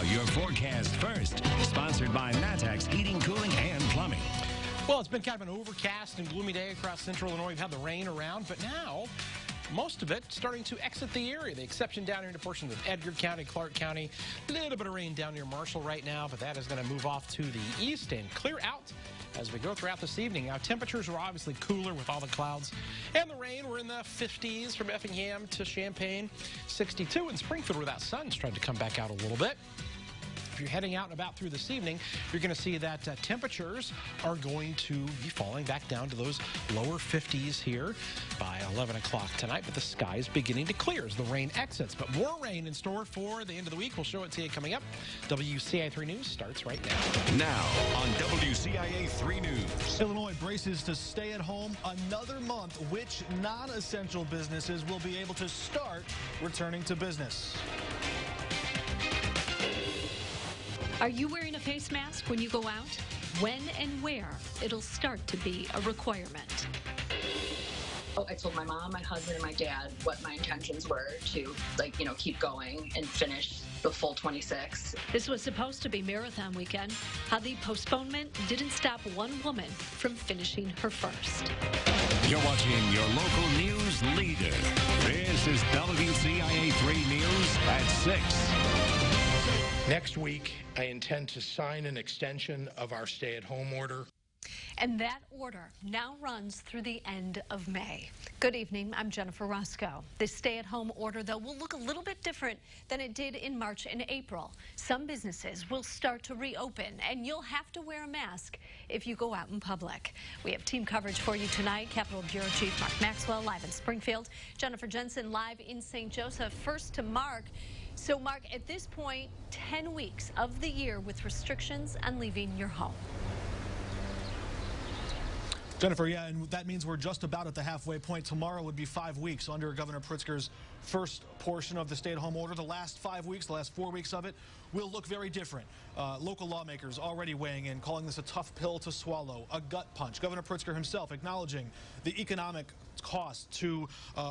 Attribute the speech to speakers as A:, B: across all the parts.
A: your forecast first. Sponsored by Natax Heating, Cooling, and Plumbing.
B: Well, it's been kind of an overcast and gloomy day across central Illinois. We've had the rain around, but now most of it starting to exit the area. The exception down here into portions of Edgar County, Clark County. A little bit of rain down near Marshall right now, but that is going to move off to the east and clear out as we go throughout this evening. Now, temperatures are obviously cooler with all the clouds and the rain. We're in the 50s from Effingham to Champaign, 62 in Springfield where that sun's trying to come back out a little bit. If you're heading out and about through this evening, you're going to see that temperatures are going to be falling back down to those lower 50s here by 11 o'clock tonight. But the sky is beginning to clear as the rain exits. But more rain in store for the end of the week. We'll show it to you coming up. WCIA 3 News starts right now.
A: Now on WCIA 3 News.
C: Illinois braces to stay at home another month. Which non-essential businesses will be able to start returning to business?
D: Are you wearing a face mask when you go out? When and where it'll start to be a requirement.
E: I told my mom, my husband, and my dad what my intentions were to, keep going and finish the full 26.
D: This was supposed to be marathon weekend. How the postponement didn't stop one woman from finishing her first.
A: You're watching your local news leader. This is WCIA 3 News at 6.
F: Next week, I intend to sign an extension of our stay-at-home order.
D: And that order now runs through the end of May. Good evening, I'm Jennifer Roscoe. This stay-at-home order, though, will look a little bit different than it did in March and April. Some businesses will start to reopen, and you'll have to wear a mask if you go out in public. We have team coverage for you tonight. Capitol Bureau Chief Mark Maxwell live in Springfield. Jennifer Jensen live in St. Joseph. First to Mark. So, Mark, at this point, 10 weeks of the year with restrictions on leaving your home.
C: Jennifer, yeah, and that means we're just about at the halfway point. Tomorrow would be 5 weeks under Governor Pritzker's first portion of the stay-at-home order. The last 5 weeks, the last 4 weeks of it, will look very different. Local lawmakers already weighing in, calling this a tough pill to swallow, a gut punch. Governor Pritzker himself acknowledging the economic cost to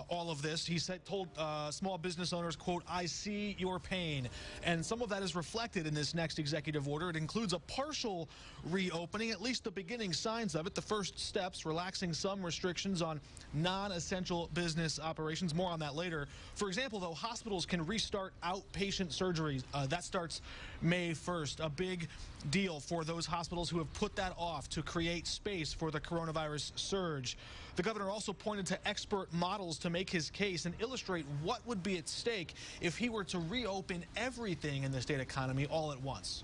C: all of this. He told small business owners, quote, "I see your pain." And some of that is reflected in this next executive order. It includes a partial reopening, at least the beginning signs of it. The first steps, relaxing some restrictions on non-essential business operations. More on that later. For example, though, hospitals can restart outpatient surgeries. That starts May 1st. A big deal for those hospitals who have put that off to create space for the coronavirus surge. The governor also pointed to expert models to make his case and illustrate what would be at stake if he were to reopen everything in the state economy all at once.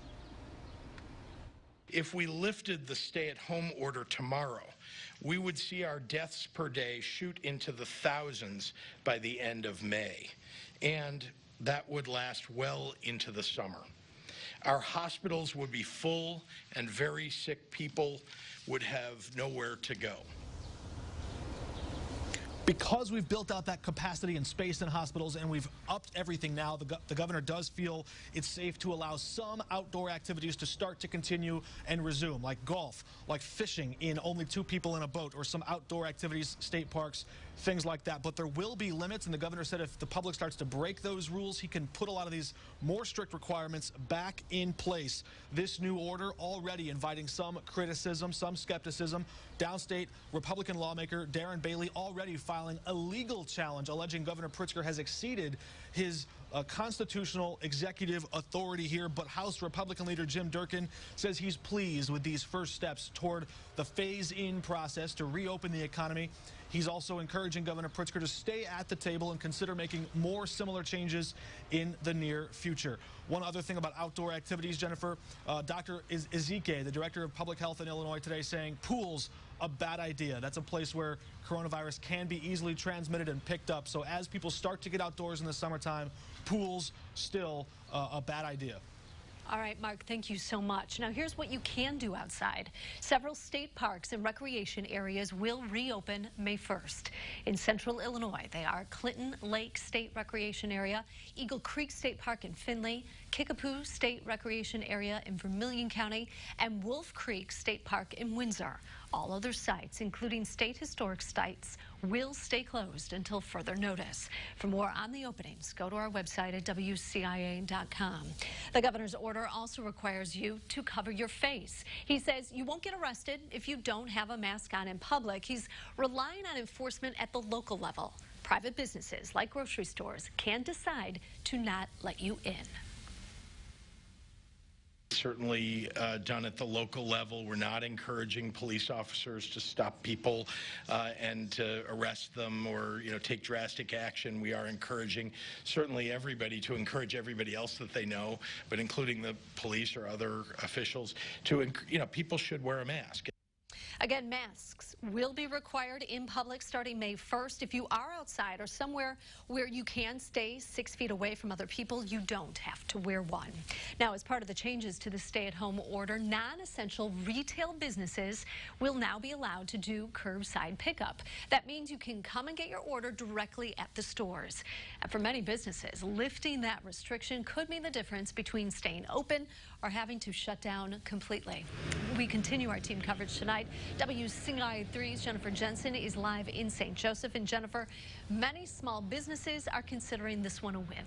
F: If we lifted the stay-at-home order tomorrow, we would see our deaths per day shoot into the thousands by the end of May, and that would last well into the summer. Our hospitals would be full, and very sick people would have nowhere to go.
C: Because we've built out that capacity and space in hospitals and we've upped everything now, the governor does feel it's safe to allow some outdoor activities to start to continue and resume, like golf, like fishing in only 2 people in a boat, or some outdoor activities, state parks, things like that. But there will be limits, and the governor said if the public starts to break those rules, he can put a lot of these more strict requirements back in place. This new order already inviting some criticism, some skepticism. Downstate Republican lawmaker Darren Bailey already filing a legal challenge alleging Governor Pritzker has exceeded his constitutional executive authority here. But House Republican leader Jim Durkin says he's pleased with these first steps toward the phase-in process to reopen the economy. He's also encouraging Governor Pritzker to stay at the table and consider making more similar changes in the near future. One other thing about outdoor activities, Jennifer, Dr. Ezike, the director of public health in Illinois today, saying pools, a bad idea. That's a place where coronavirus can be easily transmitted and picked up. So as people start to get outdoors in the summertime, pools still a bad idea.
D: All right, Mark, thank you so much. Now, here's what you can do outside. Several state parks and recreation areas will reopen May 1st. In central Illinois, they are Clinton Lake State Recreation Area, Eagle Creek State Park in Findlay, Kickapoo State Recreation Area in Vermilion County, and Wolf Creek State Park in Windsor. All other sites, including state historic sites, will stay closed until further notice. For more on the openings, go to our website at WCIA.com. The governor's order also requires you to cover your face. He says you won't get arrested if you don't have a mask on in public. He's relying on enforcement at the local level. Private businesses, like grocery stores, can decide to not let you in.
F: Certainly done at the local level. We're not encouraging police officers to stop people and to arrest them or, take drastic action. We are encouraging certainly everybody to encourage everybody else that they know, but including the police or other officials to, people should wear a mask.
D: Again, masks will be required in public starting May 1st. If you are outside or somewhere where you can stay 6 feet away from other people, you don't have to wear one. Now, as part of the changes to the stay-at-home order, non-essential retail businesses will now be allowed to do curbside pickup. That means you can come and get your order directly at the stores. And for many businesses, lifting that restriction could mean the difference between staying open or having to shut down completely. We continue our team coverage tonight. WCIA 3's Jennifer Jensen is live in St. Joseph. And Jennifer, many small businesses are considering this one a win.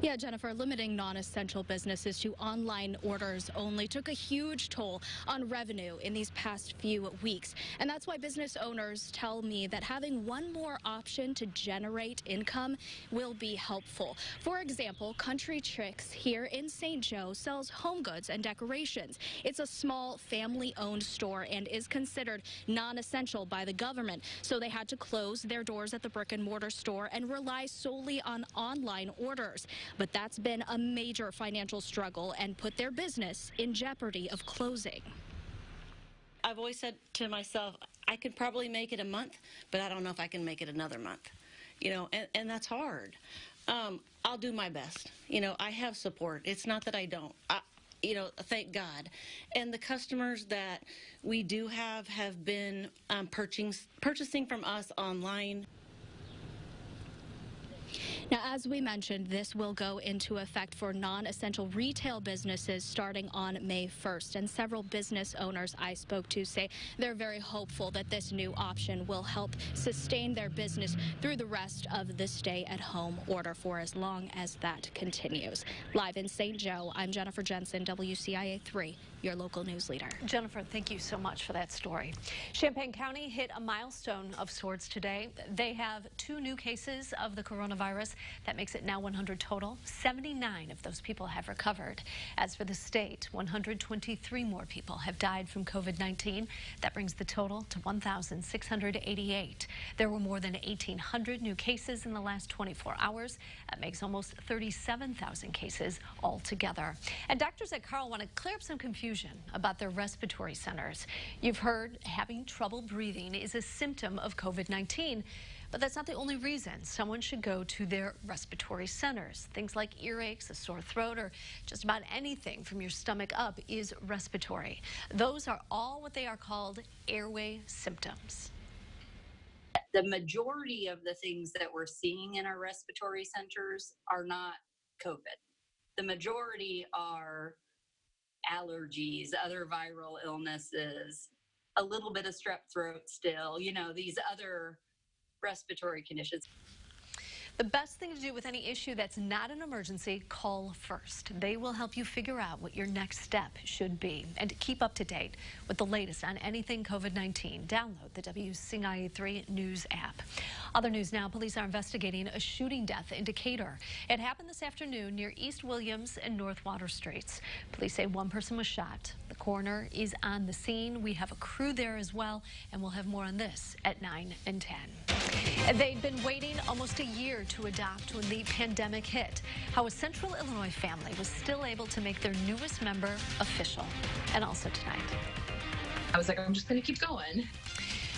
G: Yeah, Jennifer, limiting non-essential businesses to online orders only took a huge toll on revenue in these past few weeks. And that's why business owners tell me that having one more option to generate income will be helpful. For example, Country Tricks here in St. Joe sells home goods and decorations. It's a small family-owned store and is considered non-essential by the government. So they had to close their doors at the brick-and-mortar store and rely solely on online orders. But that's been a major financial struggle and put their business in jeopardy of closing.
H: I've always said to myself, I could probably make it a month, but I don't know if I can make it another month. And that's hard. I'll do my best. I have support. It's not that I don't. Thank God. And the customers that we do have been purchasing from us online.
G: Now, as we mentioned, this will go into effect for non-essential retail businesses starting on May 1st. And several business owners I spoke to say they're very hopeful that this new option will help sustain their business through the rest of the stay-at-home order for as long as that continues. Live in St. Joe, I'm Jennifer Jensen, WCIA 3, your local news leader.
D: Jennifer, thank you so much for that story. Champaign County hit a milestone of sorts today. They have 2 new cases of the coronavirus. That makes it now 100 total. 79 of those people have recovered. As for the state, 123 more people have died from COVID-19. That brings the total to 1,688. There were more than 1,800 new cases in the last 24 hours. That makes almost 37,000 cases altogether. And doctors at Carle want to clear up some confusion about their respiratory centers. You've heard having trouble breathing is a symptom of COVID-19. But that's not the only reason someone should go to their respiratory centers. Things like earaches, a sore throat, or just about anything from your stomach up is respiratory. Those are all what they are called airway symptoms.
I: The majority of the things that we're seeing in our respiratory centers are not COVID. The majority are allergies, other viral illnesses, a little bit of strep throat still, these other respiratory conditions.
D: The best thing to do with any issue that's not an emergency, call first. They will help you figure out what your next step should be. And to keep up to date with the latest on anything COVID-19, download the WCIA 3 News app. Other news now, police are investigating a shooting death in Decatur. It happened this afternoon near East Williams and North Water Streets. Police say one person was shot. The coroner is on the scene. We have a crew there as well, and we'll have more on this at 9 and 10. They'd been waiting almost a year to adopt when the pandemic hit. How a Central Illinois family was still able to make their newest member official. And also tonight.
E: I was like, I'm just going to keep going.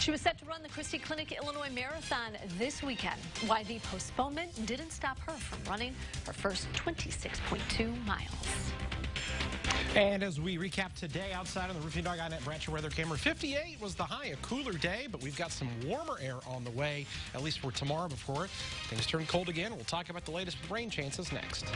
D: She was set to run the Christie Clinic Illinois Marathon this weekend. Why the postponement didn't stop her from running her first 26.2 miles.
B: And as we recap today outside on the Roofing Dog INET Brancher weather camera, 58 was the high, a cooler day, but we've got some warmer air on the way, at least for tomorrow before things turn cold again. We'll talk about the latest rain chances next.